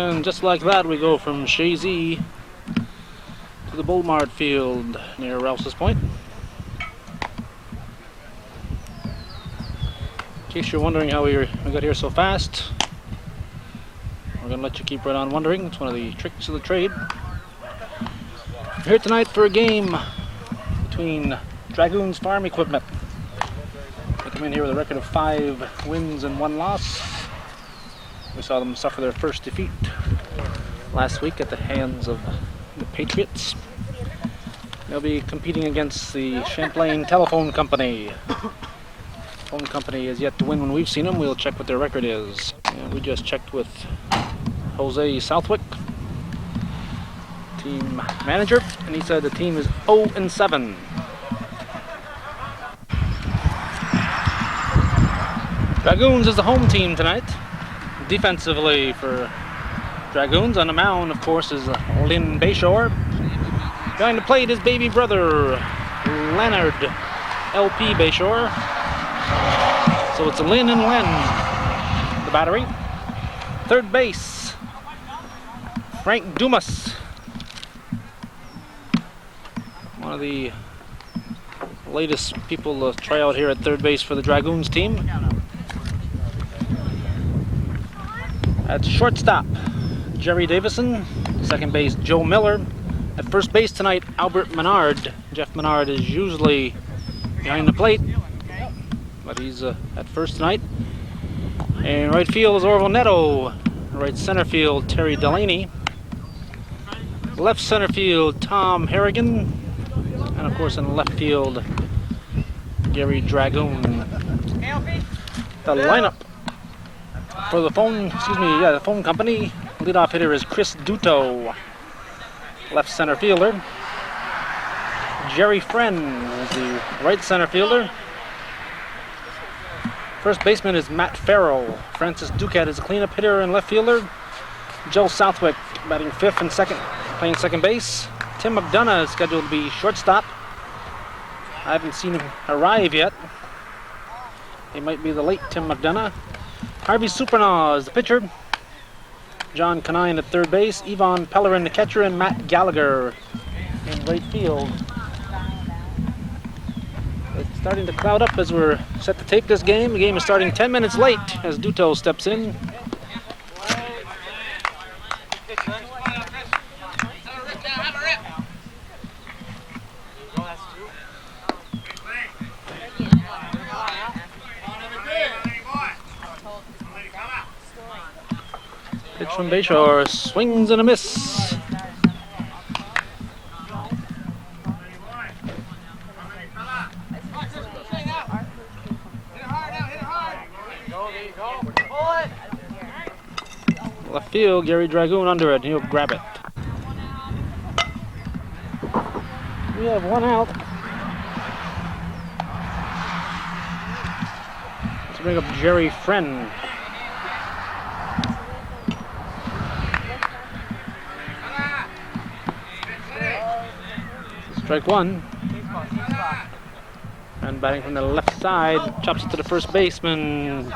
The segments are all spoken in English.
And just like that, we go from Shazy to the Bowl Mart field near Rouse's Point. In case you're wondering how we got here so fast, we're going to let you keep right on wondering. It's one of the tricks of the trade. We're here tonight for a game between Dragoon's Farm Equipment. They come in here with a record of 5 wins and 1 loss. We saw them suffer their first defeat last week at the hands of the Patriots. They'll be competing against the Champlain Telephone Company. Phone company is yet to win when we've seen them. We'll check what their record is. And we just checked with Jose Southwick, team manager, and he said the team is 0-7. Dragoons is the home team tonight. Defensively for Dragoons on the mound, of course, is Lynn Bayshore. Behind the plate, his baby brother, Leonard LP Bayshore. So it's Lynn and Len, the battery. Third base, Frank Dumas. One of the latest people to try out here at third base for the Dragoons team. At shortstop, Jerry Davison. Second base, Joe Miller. At first base tonight, Albert Menard. Jeff Menard is usually behind the plate, but he's at first tonight. And right field is Orville Neto. Right center field, Terry Delaney. Left center field, Tom Harrigan. And of course in left field, Gary Dragoon. The lineup for the the phone company. Leadoff hitter is Chris Duto. Left center fielder. Jerry Friend is the right center fielder. First baseman is Matt Farrell. Francis Duquette is a cleanup hitter and left fielder. Joe Southwick batting 5th and playing second base. Tim McDonough is scheduled to be shortstop. I haven't seen him arrive yet. He might be the late Tim McDonough. Harvey Supernaw is the pitcher. John Canine at third base. Yvonne Pellerin the catcher, and Matt Gallagher in right field. It's starting to cloud up as we're set to tape this game. The game is starting 10 minutes late as Duto steps in. Pitch from Bayshore, swings and a miss. Left field, Gary Dragoon under it, he'll grab it. We have 1 out. Let's bring up Jerry Friend. Strike 1. And batting from the left side, chops it to the first baseman.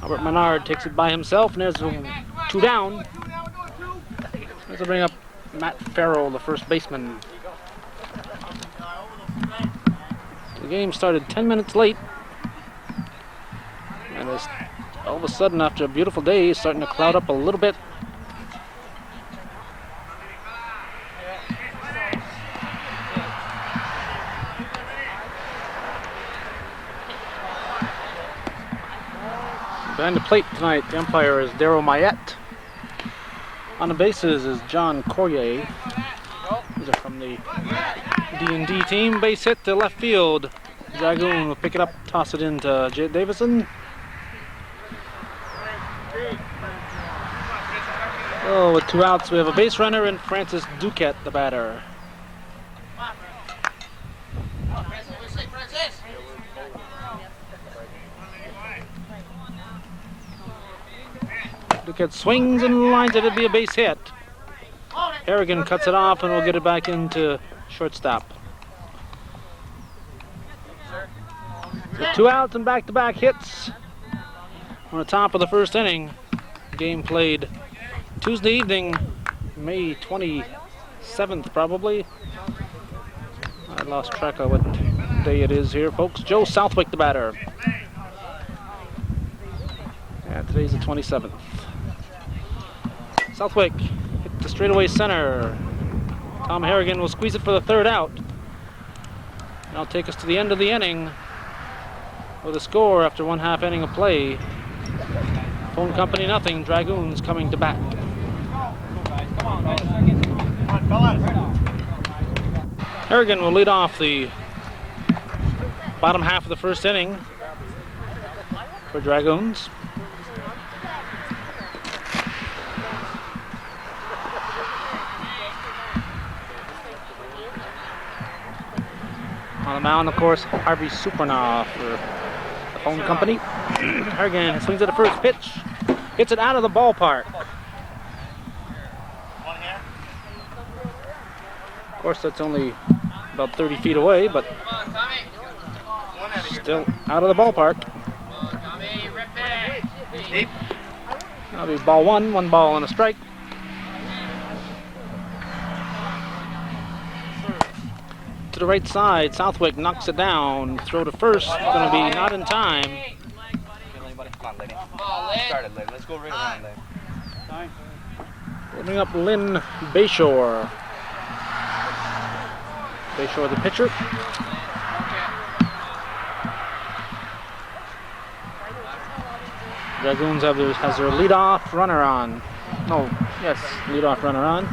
Albert Menard takes it by himself, and there's 2 down. Let's bring up Matt Farrell, the first baseman. The game started 10 minutes late. And it's all of a sudden, after a beautiful day, it's starting to cloud up a little bit. Behind the plate tonight, the umpire is Darryl Mayette. On the bases is John Corrier. These are from the D&D team. Base hit to left field. Dragoon will pick it up, toss it into Jay Davison. Oh, with 2 outs, we have a base runner and Francis Duquette, the batter. Duquette swings and lines it. It'd be a base hit. Harrigan cuts it off and we'll get it back into shortstop. With 2 outs and back-to-back hits on the top of the first inning. Game played Tuesday evening, May 27th probably. I lost track of what day it is here, folks. Joe Southwick, the batter. And today's the 27th. Southwick hit the straightaway center. Tom Harrigan will squeeze it for the third out. And that'll take us to the end of the inning with a score after 1/2 inning of play. Phone Company nothing. Dragoons coming to bat. Harrigan will lead off the bottom half of the first inning for Dragoons. On the mound, of course, Harvey Supernaw for the Phone Company. Harrigan swings at the first pitch, hits it out of the ballpark. Of course, that's only about 30 feet away, but still out of the ballpark. That'll be ball one ball and a strike. To the right side, Southwick knocks it down. Throw to first, going to be not in time. Let's go right around there. We'll bring up Lynn Bayshore. Bayshore, the pitcher. Dragoons has their leadoff runner on. Leadoff runner on.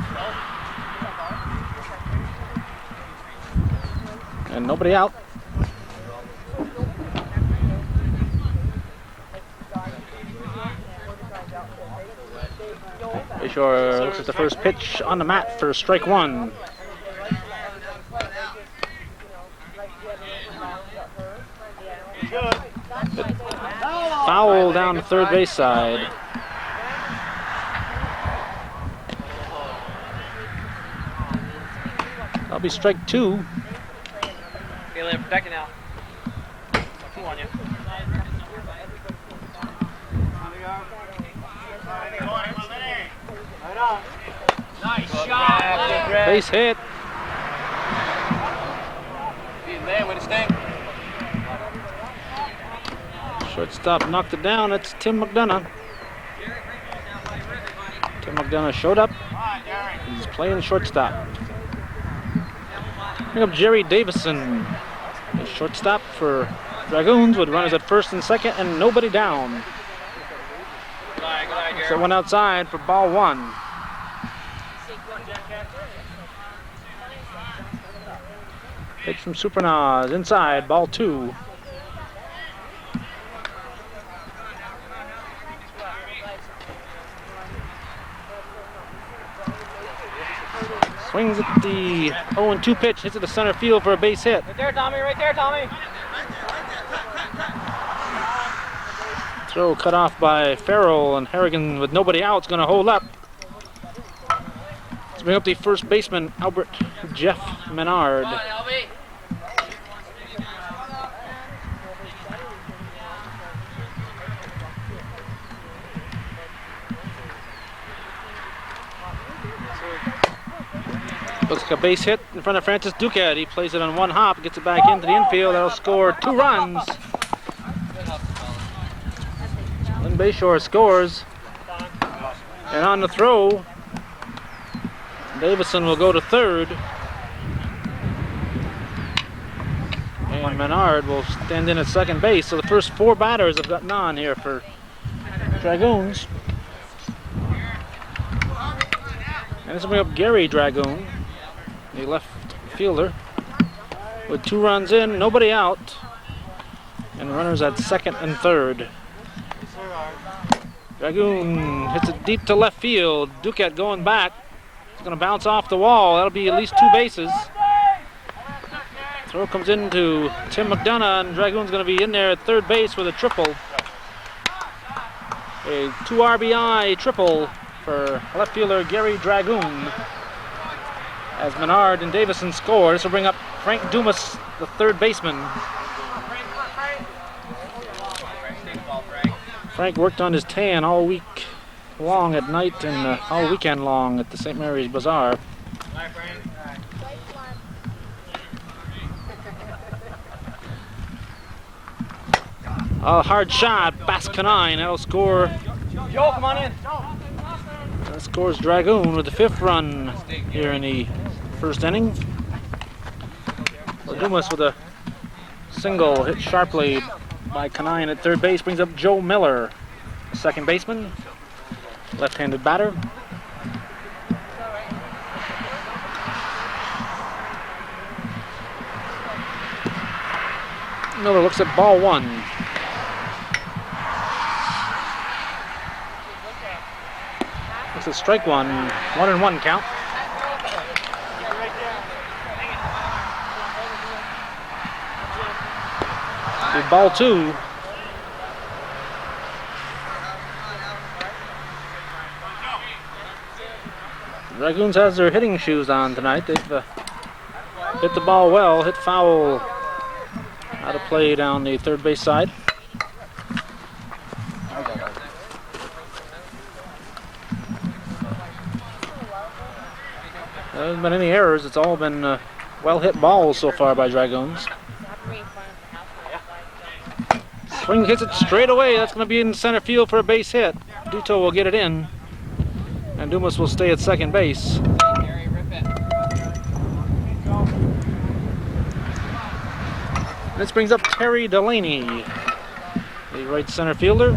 And nobody out. Bayshore looks at the first pitch on the mat for strike one. Foul down the third base side. That'll be strike two. They're protecting now. Two on you. Nice shot. Base hit. Man, way to stay. Shortstop knocked it down. It's Tim McDonough. Tim McDonough showed up. He's playing shortstop. Bring up Jerry Davison. The shortstop for Dragoons with runners at first and second and nobody down. So one outside for ball one. Pitch from Supernaw inside, ball two. Swings at the 0-2 pitch, hits it to center field for a base hit. Right there, Tommy, right there, Tommy. Throw cut off by Farrell, and Harrigan with nobody out is going to hold up. Let's bring up the first baseman, Albert Jeff Menard. Looks like a base hit in front of Francis Duquette. He plays it on one hop, gets it back into the infield. That'll score 2 runs. Lynn Bayshore scores. And on the throw, Davison will go to third. And Menard will stand in at second base. So the first 4 batters have gotten on here for Dragoons. And this will bring up Gary Dragoon, the left fielder, with 2 runs in, nobody out, and runners at second and third. Dragoon hits it deep to left field. Duquette going back. It's going to bounce off the wall. That'll be at least 2 bases. Throw comes into Tim McDonough, and Dragoon's going to be in there at third base with a triple. A 2 RBI triple for left fielder Gary Dragoon. As Menard and Davison score, this will bring up Frank Dumas, the third baseman. Frank worked on his tan all week long at night and all weekend long at the St. Mary's Bazaar. A hard shot, Bascanine. That'll score. Joe, come on in. That scores Dragoon with the 5th run here in the first inning. Dumas with a single hit sharply by Canine at third base brings up Joe Miller, second baseman, left-handed batter. Miller looks at ball 1. Looks at strike 1, 1-1 count. To ball 2. Dragoons has their hitting shoes on tonight. They've hit the ball well, hit foul out of play down the third base side. There haven't been any errors. It's all been well hit balls so far by Dragoons. Swing hits it straight away. That's going to be in center field for a base hit. Duto will get it in, and Dumas will stay at second base. This brings up Terry Delaney, the right center fielder.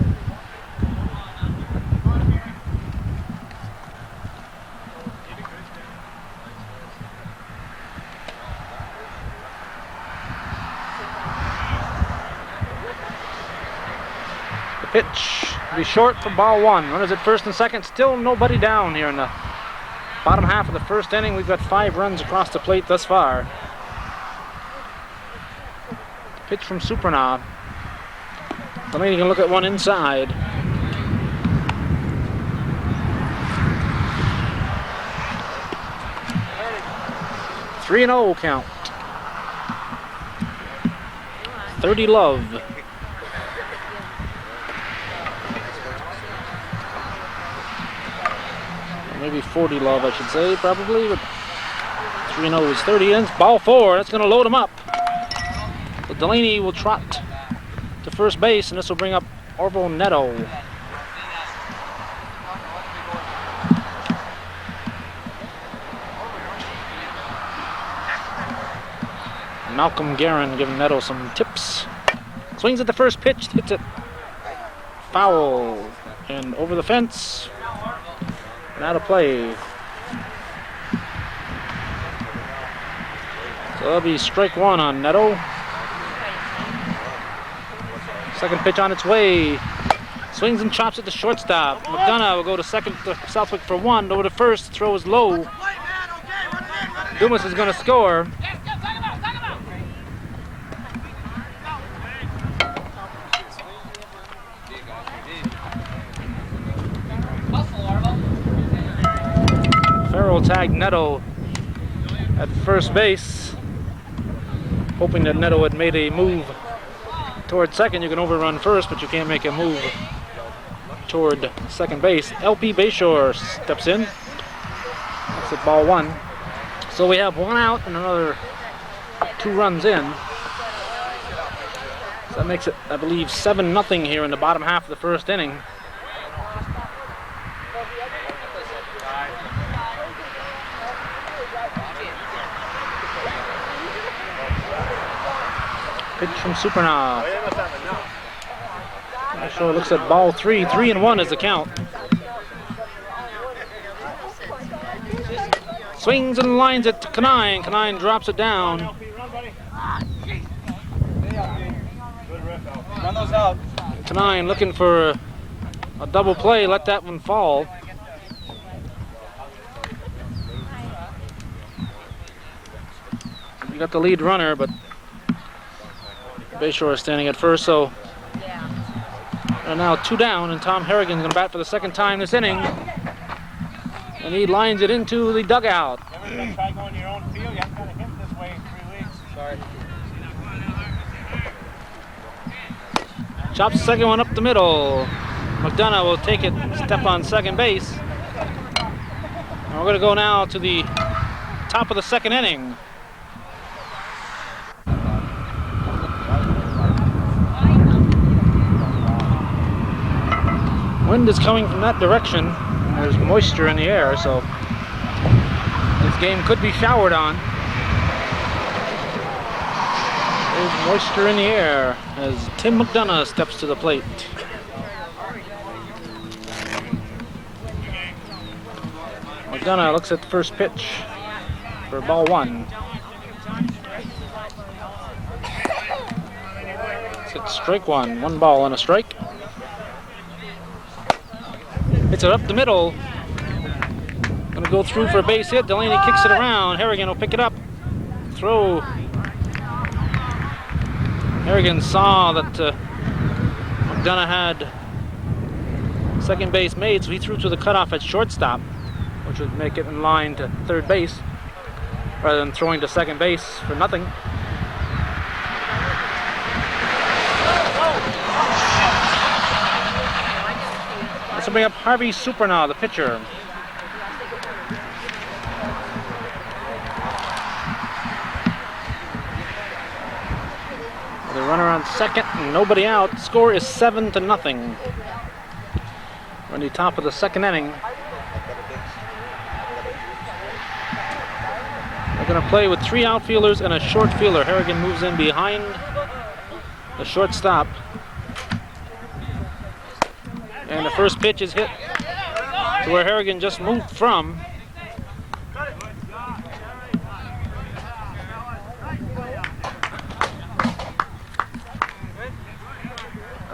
Pitch be short for ball 1. Runners at first and second. Still nobody down here in the bottom half of the first inning. We've got 5 runs across the plate thus far. Pitch from Supernaw. Delaney can look at one inside. Three and 0 count. 30 Love. Maybe 40 Love, I should say, probably. But 3-0 is 30 ends. Ball 4. That's going to load him up. So Delaney will trot to first base, and this will bring up Orville Neto. Malcolm Guerin giving Neto some tips. Swings at the first pitch, hits it foul and over the fence. And out of play. So that'll be strike 1 on Neto. Second pitch on its way. Swings and chops at the shortstop. McDonough will go to second to Southwick for 1. Over to first, throws low. Dumas is going to score. Farrell tagged Neto at first base, hoping that Neto had made a move toward second. You can overrun first, but you can't make a move toward second base. LP Bayshore steps in. That's at ball 1. So we have 1 out and another 2 runs in. So that makes it, I believe, 7-0 here in the bottom half of the first inning. Pitch from Supernaw. Bayshore looks at ball 3. 3-1 is the count. Swings and lines it to Canine. Canine drops it down. Run those out. Canine looking for a double play. Let that one fall. You got the lead runner, but Bayshore is standing at first, so they're now 2 down, and Tom Harrigan's going to bat for the second time this inning. And he lines it into the dugout. Everyone's try going to your own field. You haven't got to hit this way in 3 weeks. Sorry. Chops the second one up the middle. McDonough will take it, step on second base. And we're going to go now to the top of the second inning. Wind is coming from that direction. There's moisture in the air, so this game could be showered on. There's moisture in the air as Tim McDonough steps to the plate. McDonough looks at the first pitch for ball one. It's strike one. 1 ball and a strike. Hits it up the middle. Gonna go through for a base hit. Delaney kicks it around. Harrigan will pick it up. Throw. Harrigan saw that McDonough had second base made, so he threw to the cutoff at shortstop, which would make it in line to third base, rather than throwing to second base for nothing. This will bring up Harvey Supernaw, the pitcher. The runner on second and nobody out. Score is 7-0. We're on the top of the second inning. We're going to play with 3 outfielders and a short fielder. Harrigan moves in behind the shortstop. And the first pitch is hit to where Harrigan just moved from.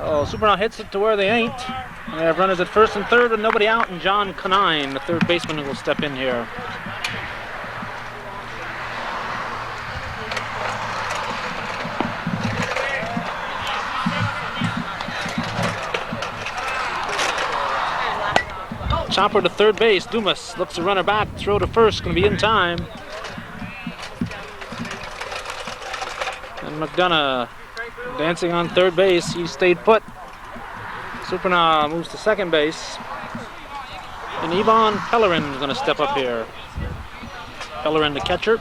Oh, Supernaw hits it to where they ain't. And they have runners at first and third with nobody out, and John Conine, the third baseman, who will step in here. Chopper to third base. Dumas looks the runner back. Throw to first. Going to be in time. And McDonough dancing on third base. He stayed put. Supernaw moves to second base. And Yvonne Pellerin is going to step up here. Pellerin, the catcher.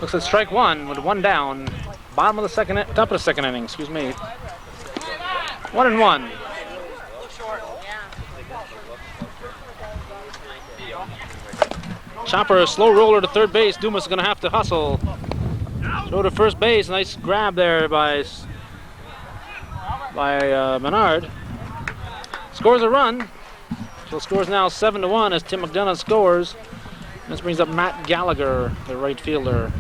Looks at strike one with 1 down. Top of the second inning, excuse me. 1-1. Chopper, a slow roller to third base. Dumas is going to have to hustle. Throw to first base. Nice grab there by Menard. Scores a run. So scores now 7-1 as Tim McDonough scores. This brings up Matt Gallagher, the right fielder.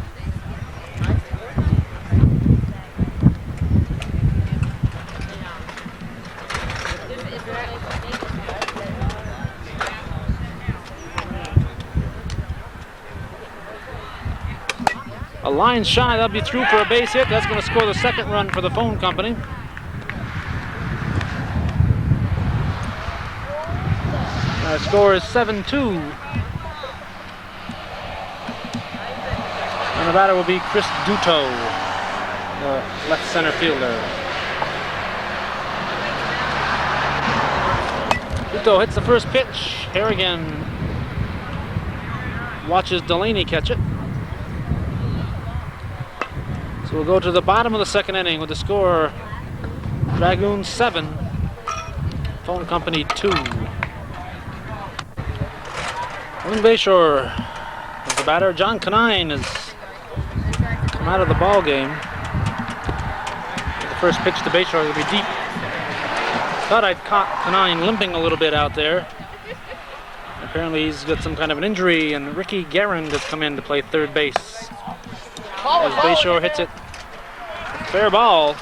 A line shy, that'll be through for a base hit. That's going to score the second run for the phone company. The score is 7-2. And the batter will be Chris Duto, the left center fielder. Duto hits the first pitch. Harrigan watches Delaney catch it. So we'll go to the bottom of the second inning with the score Dragoon 7, phone company 2. William Bayshore is the batter. John Conine has come out of the ball game. The first pitch to Bayshore will be deep. Thought I'd caught Conine limping a little bit out there. Apparently he's got some kind of an injury, and Ricky Garand has come in to play third base. As Bayshore hits it. Fair ball.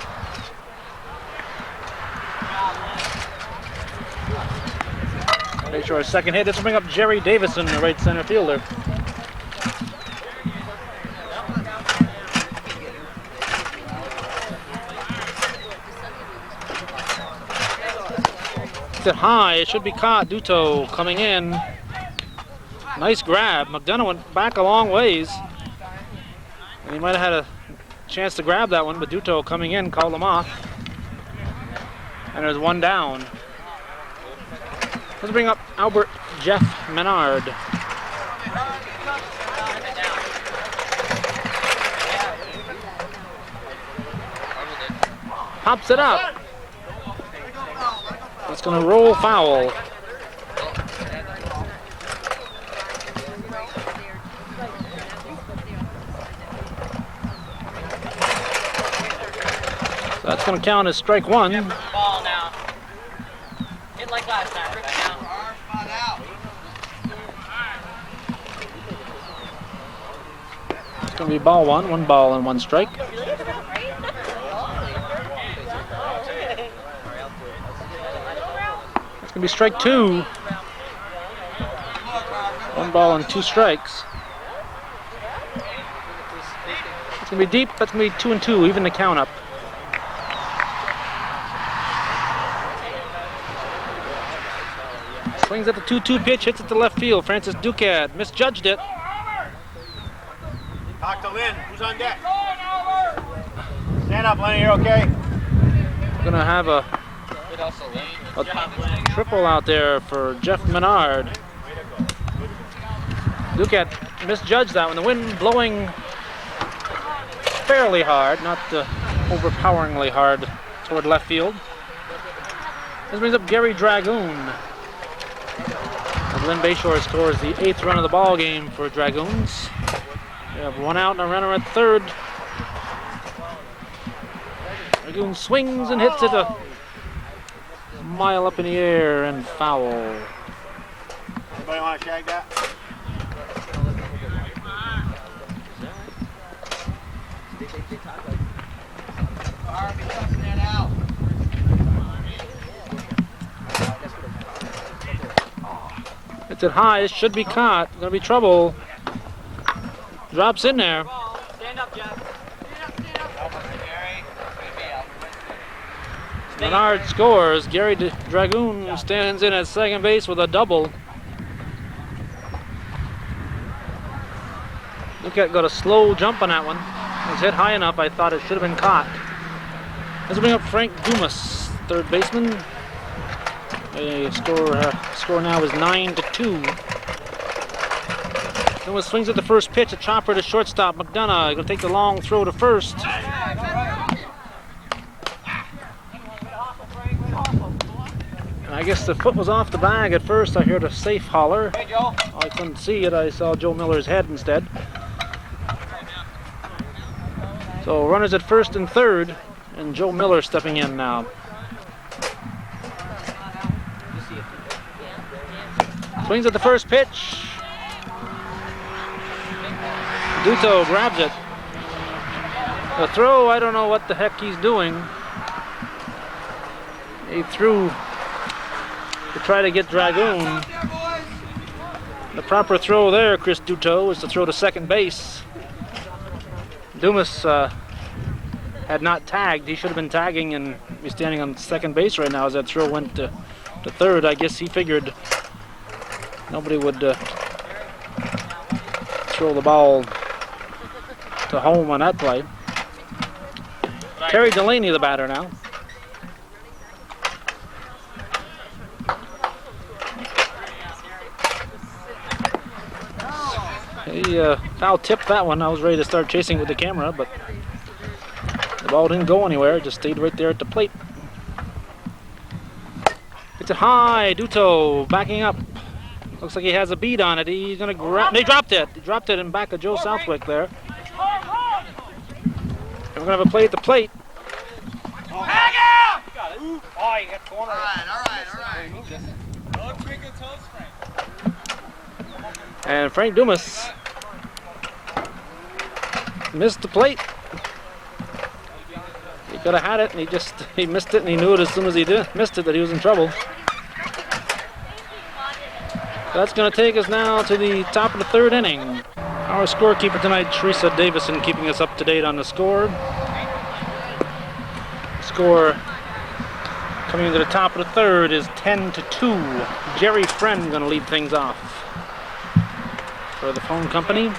Bayshore's second hit. This will bring up Jerry Davison, the right center fielder. Hits it high. It should be caught. Duto coming in. Nice grab. McDonough went back a long ways. And he might have had a chance to grab that one, but Duto coming in called him off. And there's one down. Let's bring up Albert Jeff Menard. Pops it up. That's going to roll foul. So that's going to count as strike one. Ball now. Hit like last time. Rip it now. It's going to be ball one. One ball and one strike. It's going to be strike two. One ball and two strikes. It's going to be deep. That's going to be 2-2, even the count up. Swings at the 2-2 pitch, hits it to left field. Francis Duquette misjudged it. Talk to Lynn. Who's on deck? Stand up, Lenny. You're okay. We're going to have a triple out there for Jeff Menard. Duquette misjudged that one. The wind blowing fairly hard, not overpoweringly hard toward left field. This brings up Gary Dragoon. As Lynn Bayshore scores the 8th run of the ball game for Dragoons. We have one out and a runner at third. Dragoon swings and hits it a mile up in the air and foul. Anybody want to shag that? It's it high, it should be caught. Gonna be trouble. Drops in there. Stand up, Jeff. Menard scores. Gary Dragoon stands in at second base with a double. Duquette got a slow jump on that one. It was hit high enough, I thought it should have been caught. Let's bring up Frank Dumas, third baseman. The score now is 9-2. Dumas swings at the first pitch, a chopper to shortstop. McDonough going to take the long throw to first. And I guess the foot was off the bag at first. I heard a safe holler. Hey, Joe. I couldn't see it. I saw Joe Miller's head instead. So runners at first and third, and Joe Miller stepping in now. Swings at the first pitch. Duto grabs it. The throw, I don't know what the heck he's doing. He threw to try to get Dragoon. The proper throw there, Chris Duto, is to throw to second base. Dumas had not tagged. He should have been tagging and be standing on second base right now as that throw went to third. I guess he figured nobody would throw the ball to home on that play. Terry Delaney, the batter now. He foul tipped that one. I was ready to start chasing with the camera, but the ball didn't go anywhere. It just stayed right there at the plate. It's a high. Duto backing up. Looks like he has a bead on it. He's going to grab. They dropped it. He dropped it in back of Joe Southwick there. And we're going to have a play at the plate. Hang out! Oh, you got corner. All right. Don't drink your toes, Frank. And Frank Dumas missed the plate. He could have had it, and he missed it, and he knew it as soon as he missed it that he was in trouble. That's going to take us now to the top of the third inning. Our scorekeeper tonight, Teresa Davison, keeping us up to date on the score. Score coming into the top of the third is 10-2. Jerry Friend going to lead things off for the phone company.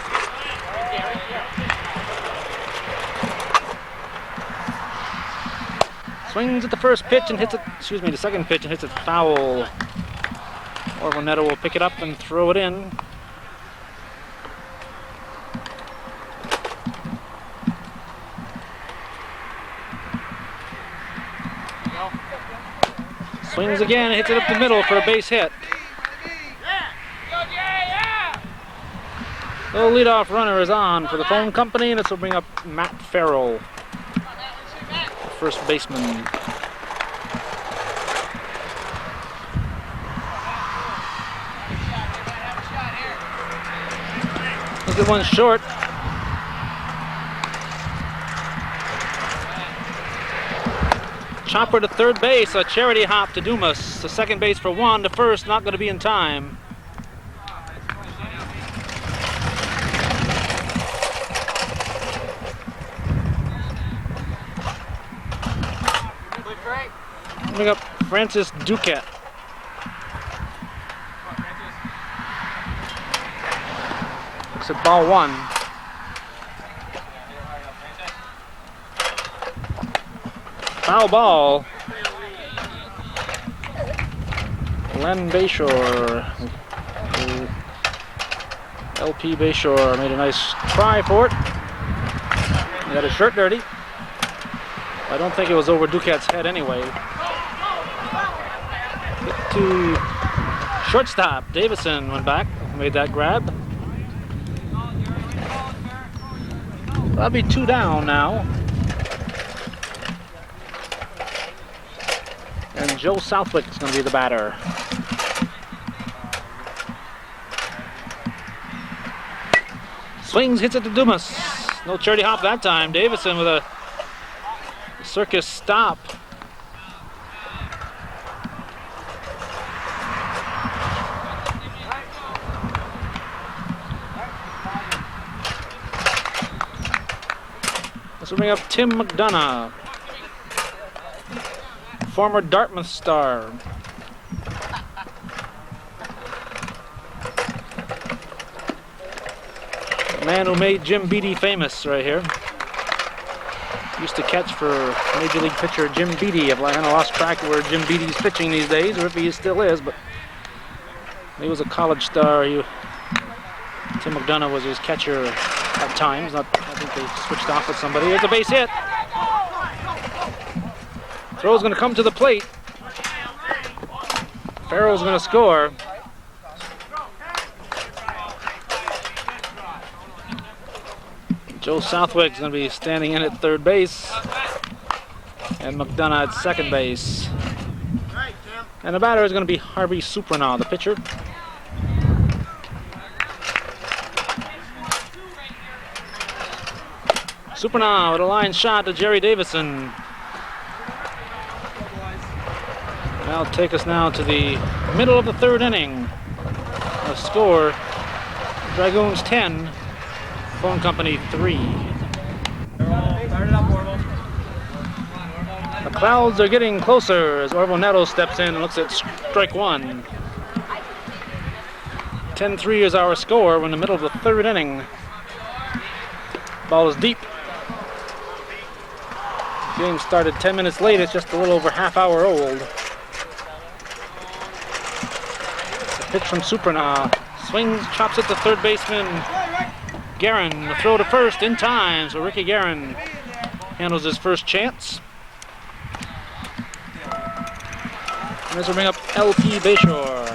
Swings at the first pitch and hits it, the second pitch and hits it foul. Orville Neto will pick it up and throw it in. Swings again and hits it up the middle for a base hit. The leadoff runner is on for the phone company, and this will bring up Matt Farrell, first baseman. Look at one short. Chopper to third base, a charity hop to Dumas. The second base for Juan to first, not going to be in time. Coming up, Francis Duquette. Looks at ball one. Foul ball. Len Bayshore. LP Bayshore made a nice try for it. He had his shirt dirty. I don't think it was over Duquette's head anyway. Hit to shortstop. Davison went back, made that grab. That'll be 2 down now. And Joe Southwick is going to be the batter. Swings, hits it to Dumas. No charity hop that time. Davison with a circus stop. This will bring up Tim McDonough, former Dartmouth star. The man who made Jim Beattie famous right here. Used to catch for Major League pitcher Jim Beattie. I've kind of lost track of where Jim Beattie's pitching these days, or if he still is, but he was a college star. Tim McDonough was his catcher at times. I think they switched off with somebody. It's a base hit. Throw's going to come to the plate. Farrell's going to score. Joe Southwick's going to be standing in at third base, and McDonough at second base. And the batter is going to be Harvey Supranaw, the pitcher. Supranaw with a line shot to Jerry Davison. That'll take us now to the middle of the third inning. A score, Dragoons 10, Phone Company 3. The clouds are getting closer as Orville Neto steps in and looks at strike one. 10-3 is our score. We're in the middle of the third inning. Ball is deep. Game started 10 minutes late. It's just a little over half hour old. The pitch from Supranaw. Swings, chops it to third baseman Guerin. The throw to first in time. So Ricky Guerin handles his first chance. And this will bring up LP Bayshore.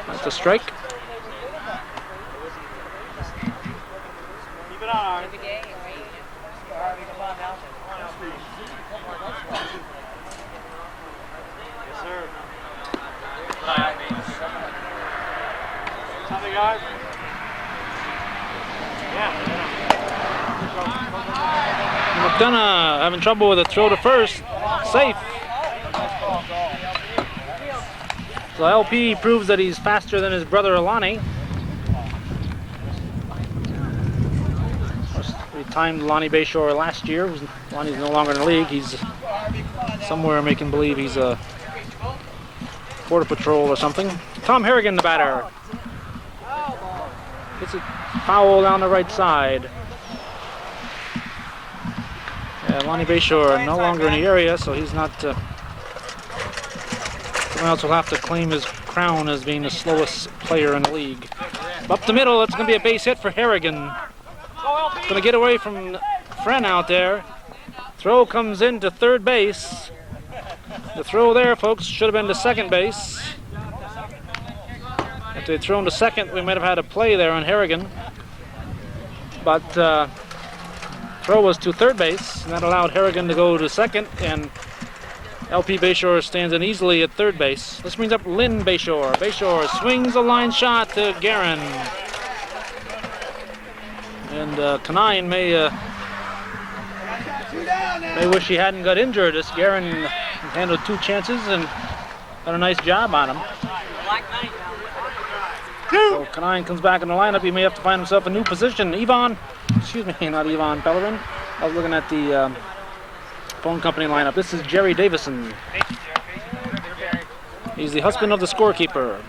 That's a strike. Keep it on. Yes, sir. Something, guys? Yeah. McDonough having trouble with a throw to first. Safe. So LP proves that he's faster than his brother Alani. timed Lonnie Bayshore last year. Lonnie's no longer in the league. He's somewhere making believe he's a border patrol or something. Tom Harrigan, the batter. It's a foul down the right side. Yeah, Lonnie Bayshore no longer in the area, so he's not. Someone else will have to claim his crown as being the slowest player in the league. Up the middle, it's going to be a base hit for Harrigan. Going to get away from Fren out there. Throw comes into third base. The throw there, folks, should have been to second base. If they'd thrown to second, we might have had a play there on Harrigan. But throw was to third base, and that allowed Harrigan to go to second, and LP Bayshore stands in easily at third base. This brings up Lynn Bayshore. Bayshore swings a line shot to Guerin. And Kanine may wish he hadn't got injured. This Guerin handled 2 chances and done a nice job on him. So Kanine comes back in the lineup. He may have to find himself a new position. Not Yvonne Pellerin. I was looking at the phone company lineup. This is Jerry Davison. He's the husband of the scorekeeper.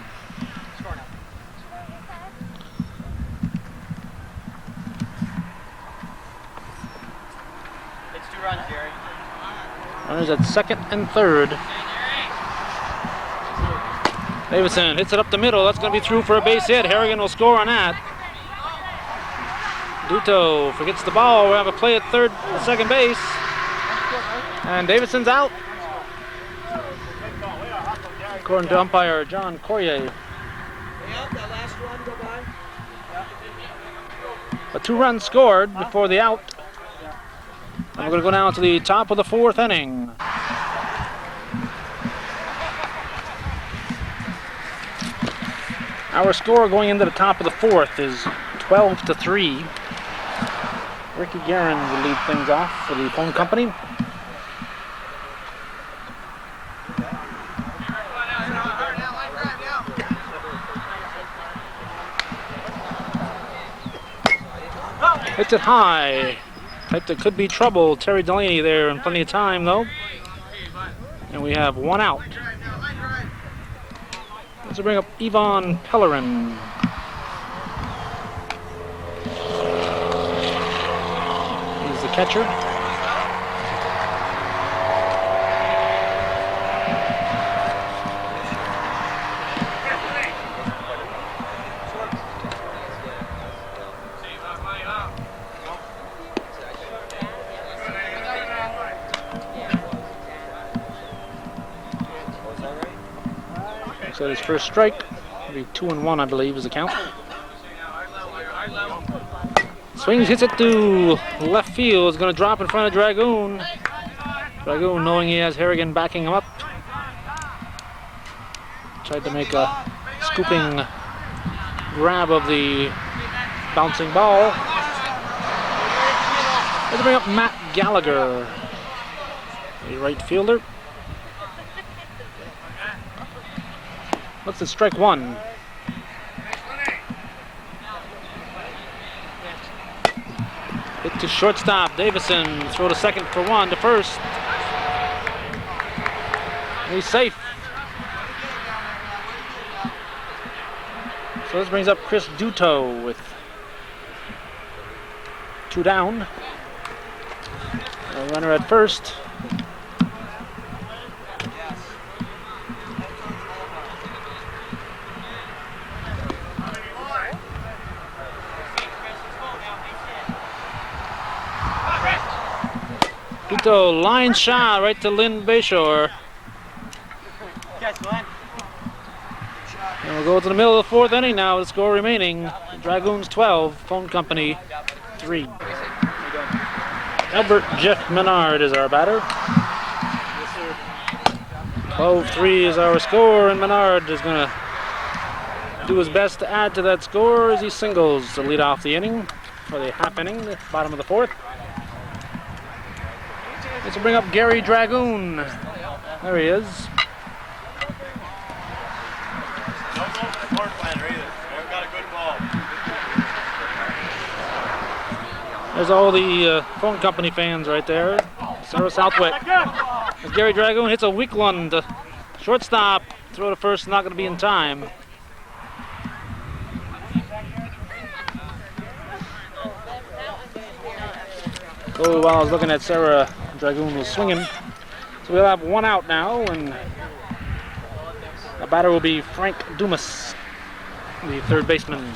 It's 2 runs, Jerry. Runners at second and third. Davison hits it up the middle. That's going to be through for a base hit. Harrigan will score on that. Duto forgets the ball. We have a play at second base. And Davison's out. According to umpire John Corrier. A 2 runs scored before the out. And we're going to go down to the top of the 4th inning. Our score going into the top of the 4th is 12-3. Ricky Guerin will lead things off for the phone company. Hits it high. Type that could be trouble. Terry Delaney there in plenty of time though. And we have 1 out. Let's bring up Yvonne Pellerin. He's the catcher. So his first strike, maybe 2-1, I believe, is the count. Swings, hits it to left field. Is going to drop in front of Dragoon. Dragoon, knowing he has Harrigan backing him up, tried to make a scooping grab of the bouncing ball. Let's bring up Matt Gallagher, the right fielder. What's the strike 1? Hit to shortstop. Davison throw to second for 1 to first. He's safe. So this brings up Chris Duto with 2 down. A runner at first. Duto, line shot right to Lynn Bayshore. And we'll go to the middle of the 4th inning now. The score remaining: Dragoons 12, phone company 3. Albert Jeff Menard is our batter. 12-3 is our score, and Menard is going to do his best to add to that score as he singles to lead off the inning for the half inning, the bottom of the 4th. Let's bring up Gary Dragoon. There he is. Don't go to the court planter either. They've got a good ball. There's all the phone company fans right there. Sarah Southwick. As Gary Dragoon hits a weak one to shortstop. Throw to first, not going to be in time. So while I was looking at Sarah, Dragoon was swinging. So we'll have one out now, and the batter will be Frank Dumas, the third baseman.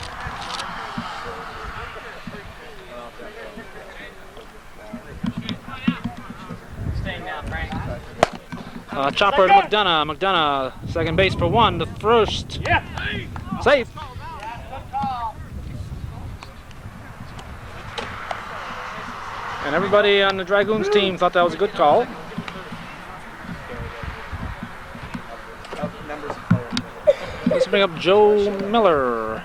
Staying down, Frank. Chopper to McDonough. McDonough, second base for one. The first. Safe. And everybody on the Dragoons team thought that was a good call. Let's bring up Joe Miller.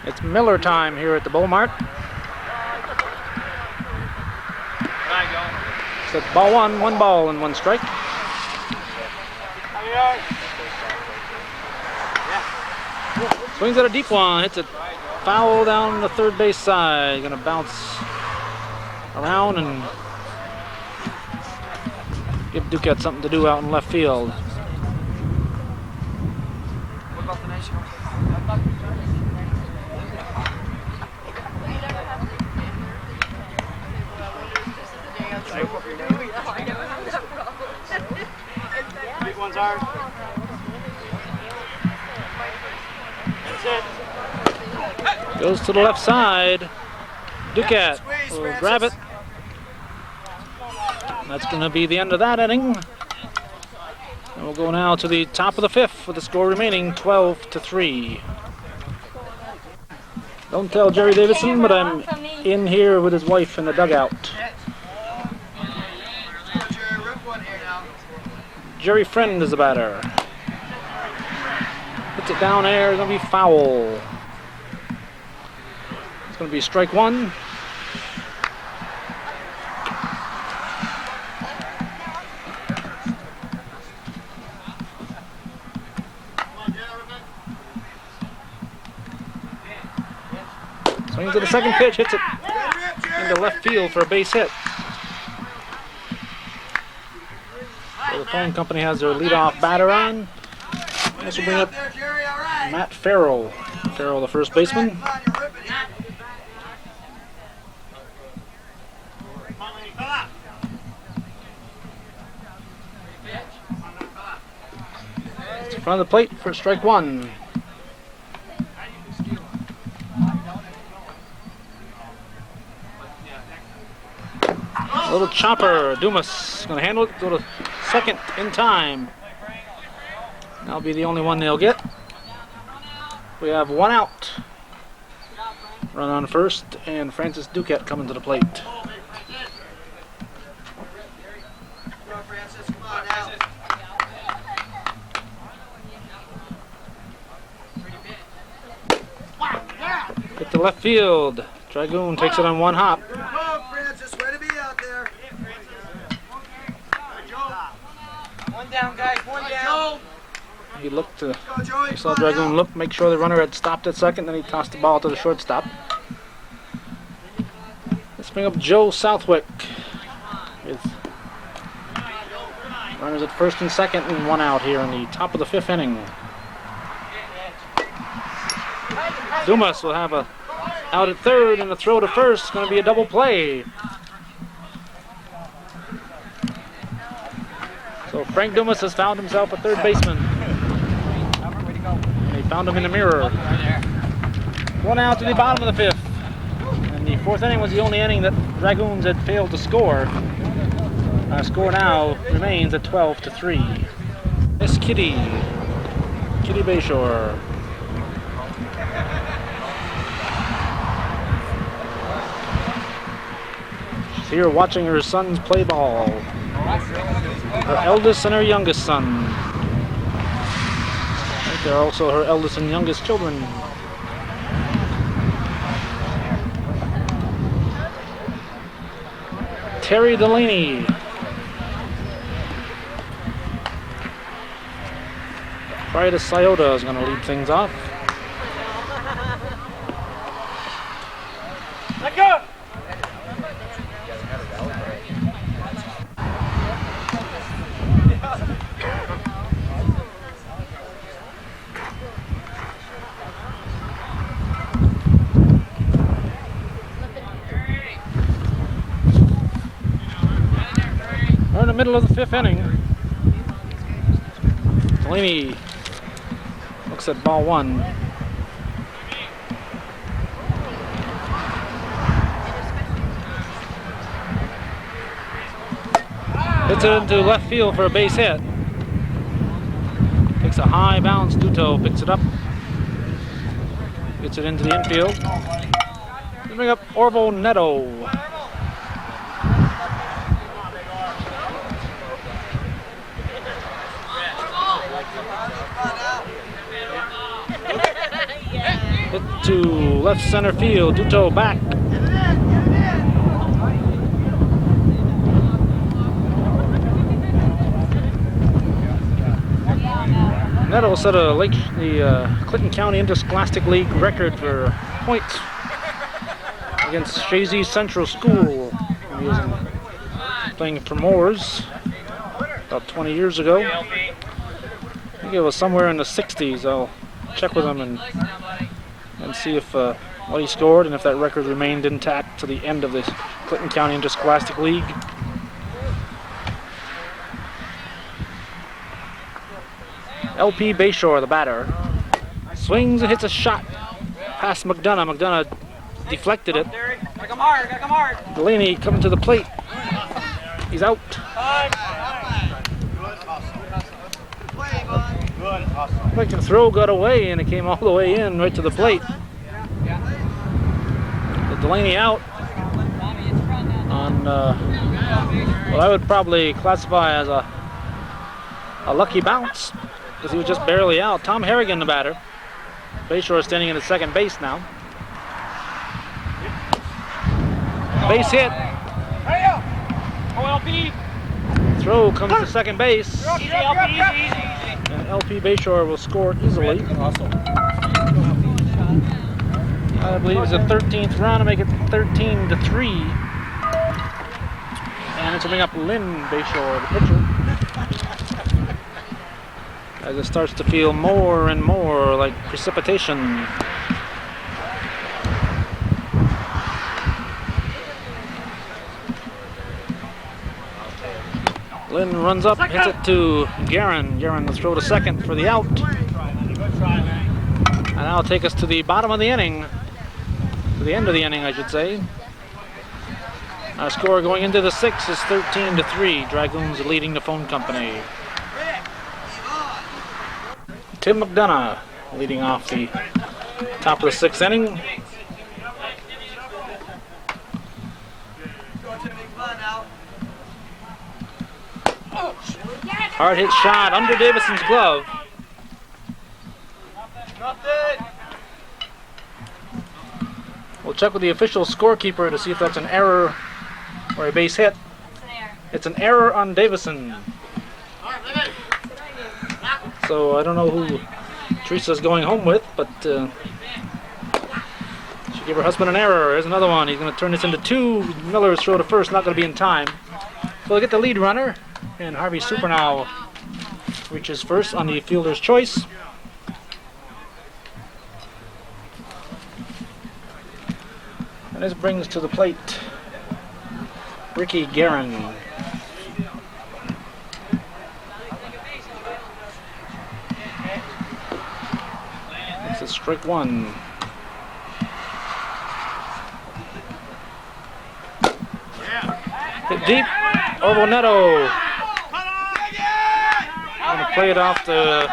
It's Miller time here at the Bowl Mart. It's ball one ball and one strike. Swings at a deep one, hits it foul down the third base side. Gonna bounce around and give Duquette something to do out in left field. Big ones are. Goes to the left side. Duquette will grab it. That's going to be the end of that inning. And we'll go now to the top of the fifth with the score remaining 12-3. Don't tell Jerry Davison, but I'm in here with his wife in the dugout. Jerry Friend is the batter. Puts it down there, it's going to be foul. It's going to be strike one. Swings to the second pitch, hits it into left field for a base hit. So the phone company has their leadoff batter on. This will bring up Matt Farrell. Farrell, the first baseman. It's in front of the plate for strike one. A little chopper. Dumas going to handle it. Go to second in time. That'll be the only one they'll get. We have one out. Run on first, and Francis Duquette coming to the plate. Hit to left field. Dragoon takes it on one hop. One down, guys. One down. He looked to, he saw Dragoon look, make sure the runner had stopped at second, then he tossed the ball to the shortstop. Let's bring up Joe Southwick with runners at first and second and one out here in the top of the fifth inning. Dumas will have a out at third and a throw to first. Going to be a double play. So Frank Dumas has found himself a third baseman. They found him in the mirror. One out to the bottom of the fifth. And the fourth inning was the only inning that Dragoons had failed to score. Our score now remains at 12-3. Miss Kitty Bayshore. She's here watching her sons play ball. Her eldest and her youngest son. I think they're also her eldest and youngest children. Terry Delaney. Brightus Scioto is going to lead things off. Let go! We're in the middle of the 5th inning. Delaney looks at ball 1. Hits it into left field for a base hit. Takes a high bounce. Duto picks it up. Gets it into the infield. They bring up Orville Neto. Hit to left center field. Duto back. Neto set the Clinton County Interscholastic League record for points against Shazy Central School when he was playing for Moores about 20 years ago. I think it was somewhere in the 60s. I'll check with him and see if what he scored and if that record remained intact to the end of the Clinton County Interscholastic League. LP Bayshore, the batter, swings and hits a shot past McDonough. McDonough deflected it. Gotta come hard, gotta come hard. Delaney coming to the plate. He's out. Like the throw got away and it came all the way in right to the plate. But Delaney out on what I would probably classify as a lucky bounce, because he was just barely out. Tom Harrigan, the batter. Bayshore standing in at second base now. Base hit. OLP. Throw comes to second base. Easy, LP, easy. And LP Bayshore will score easily. I believe it's a 13th run to make it 13-3. And it's coming up Lynn Bayshore, the pitcher, as it starts to feel more and more like precipitation. Lynn runs up, hits it to Guerin. Guerin will throw to second for the out. And that'll take us to the bottom of the inning. To the end of the inning, I should say. Our score going into the 6th is 13-3. Dragoons leading the phone company. Tim McDonough leading off the top of the 6th inning. Hard hit shot under Davison's glove. We'll check with the official scorekeeper to see if that's an error or a base hit. It's an error on Davison. So I don't know who Teresa's going home with, but she gave her husband an error. There's another one. He's going to turn this into 2. Miller's throw to first, not going to be in time. So we'll get the lead runner, and Harvey Supernow reaches first on the fielder's choice. And this brings to the plate Ricky Guerin. It's a strike 1. Hit deep. Orville Neto. Going to play it off the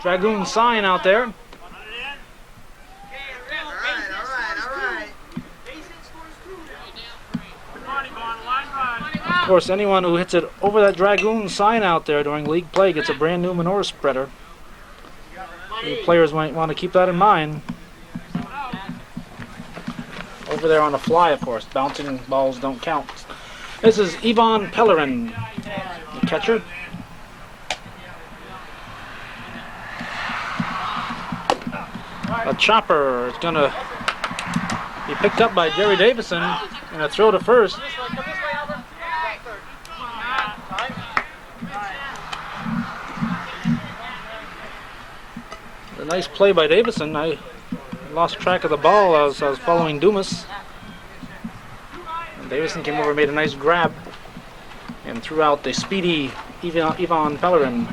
Dragoon sign out there. Of course, anyone who hits it over that Dragoon sign out there during league play gets a brand new manure spreader. The players might want to keep that in mind. Over there on the fly, of course. Bouncing balls don't count. This is Yvonne Pellerin, the catcher. A chopper is gonna be picked up by Jerry Davison and a throw to first. A nice play by Davison. I lost track of the ball as I was following Dumas. And Davison came over and made a nice grab and threw out the speedy Yvonne Pellerin.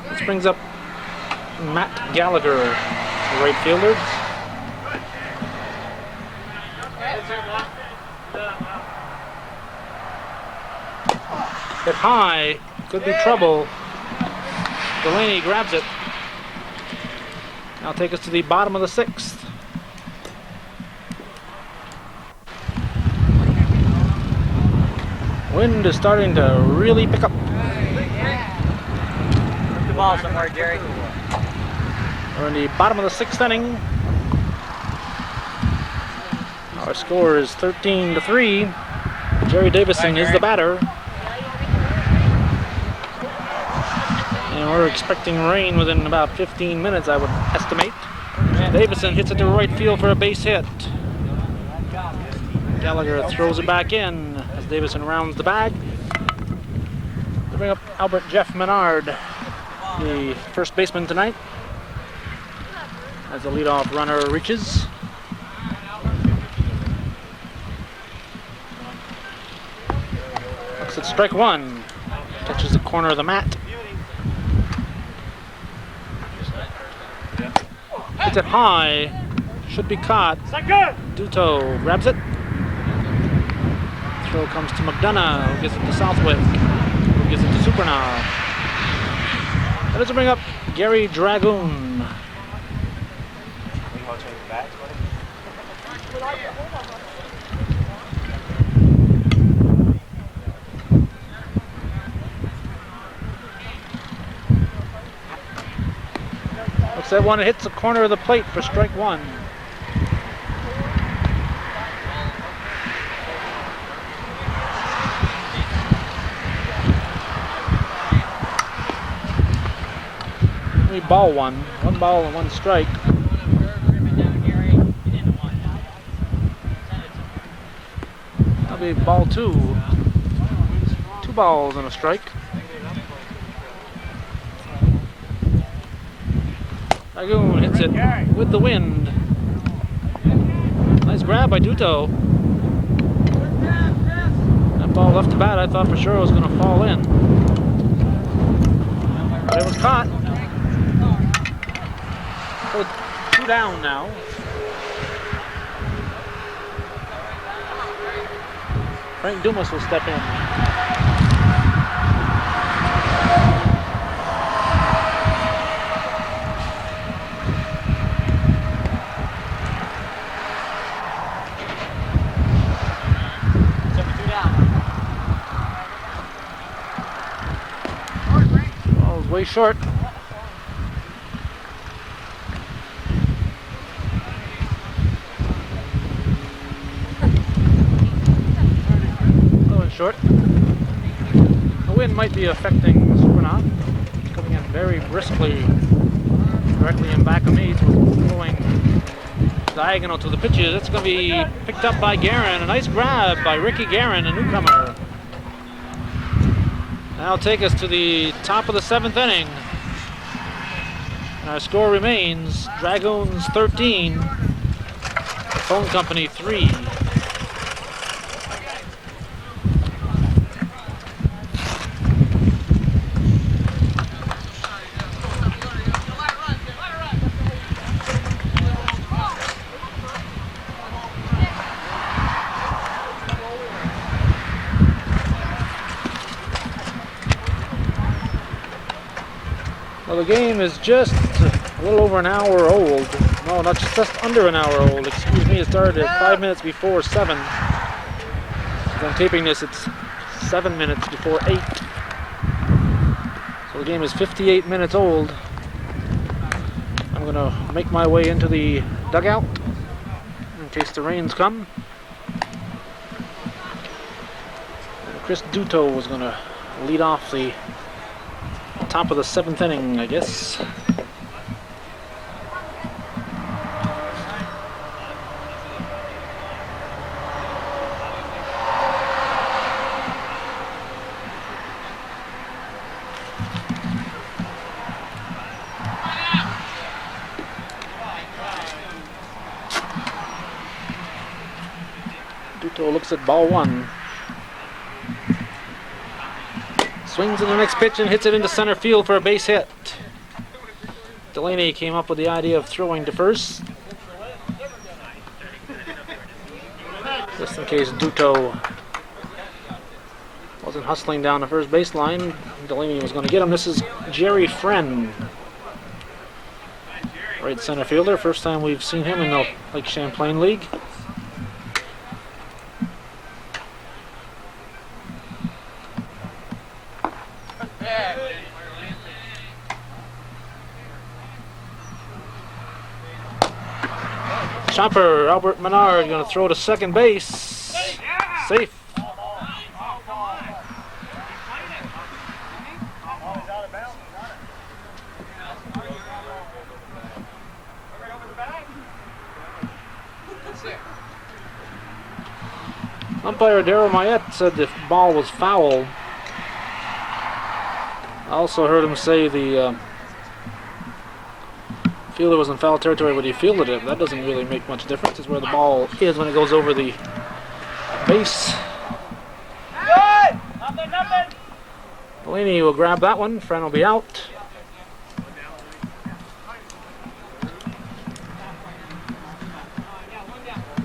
This brings up Matt Gallagher, the right fielder. Hit high, could be trouble. Delaney grabs it. Now take us to the bottom of the 6th. Wind is starting to really pick up. Put the ball somewhere, Jerry. We're in the bottom of the 6th inning. Our score is 13-3. Jerry Davison is the batter. And we're expecting rain within about 15 minutes, I would estimate. Davison hits it to right field for a base hit. Gallagher throws it back in as Davison rounds the bag. They bring up Albert Jeff Menard, the first baseman tonight, as the leadoff runner reaches. Looks at strike one. Touches the corner of the mat. Hits it high. Should be caught. Duto grabs it. Throw comes to McDonough, who gives it to Southwick, who gives it to Supernaw. That does bring up Gary Dragoon. Looks that one hits the corner of the plate for strike one. Ball one. One ball and one strike. That'll be ball two. 2 balls and a strike. Dragoon hits it with the wind. Nice grab by Duto. That ball left to bat, I thought for sure it was going to fall in. But it was caught. 2 down now. Frank Dumas will step in. Ball's way short. Short. The wind might be affecting Supernaut. Coming in very briskly directly in back of me, so going diagonal to the pitches. It's going to be picked up by Guerin. A nice grab by Ricky Guerin, a newcomer. That'll take us to the top of the 7th inning. And our score remains Dragoons 13, Phone Company 3. Well, the game is just a little over an hour old. No, not just under an hour old. Excuse me, it started at 5 minutes before 7. As I'm taping this, it's 7 minutes before 8. So the game is 58 minutes old. I'm going to make my way into the dugout in case the rains come. And Chris Duto was going to lead off the top of the 7th inning, I guess. Duto looks at ball one. Swings in the next pitch and hits it into center field for a base hit. Delaney came up with the idea of throwing to first, just in case Duto wasn't hustling down the first baseline. Delaney was going to get him. This is Jerry Friend, right center fielder. First time we've seen him in the Lake Champlain League. Chopper, Albert Menard, going to throw to second base. Safe. Umpire Darryl Mayette said the ball was foul. I also heard him say the fielder was in foul territory when he fielded it. That doesn't really make much difference. It's where the ball is when it goes over the base. Good! Nothing! Delaney will grab that one. Friend will be out.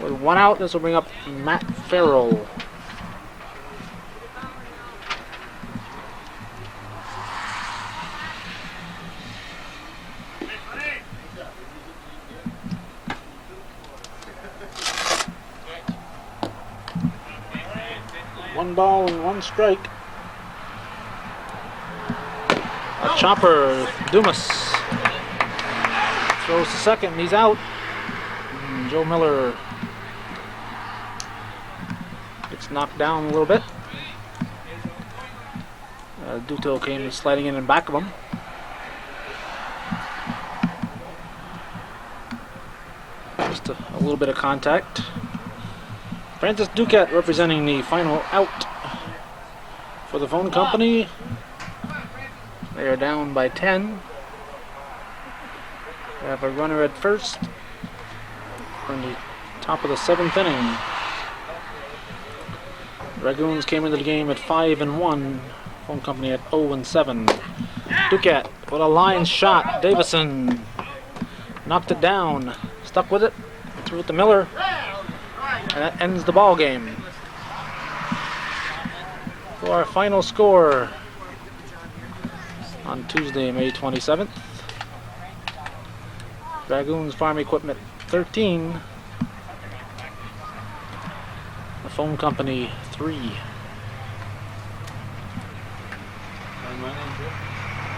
With one out, this will bring up Matt Farrell. One ball and one strike. A chopper, Dumas throws to second, and he's out. And Joe Miller gets knocked down a little bit. Duto came sliding in back of him. Just a little bit of contact. Francis Duquette representing the final out for the phone company. They are down by 10. We have a runner at first from the top of the 7th inning. Dragoons came into the game at 5-1. Phone company at 0-7. Duquette with a line shot. Davison knocked it down. Stuck with it. Threw it to Miller. And that ends the ball game. For our final score on Tuesday, May 27th. Dragoons Farm Equipment 13. The phone company 3. And my name's Rick.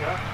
Yeah.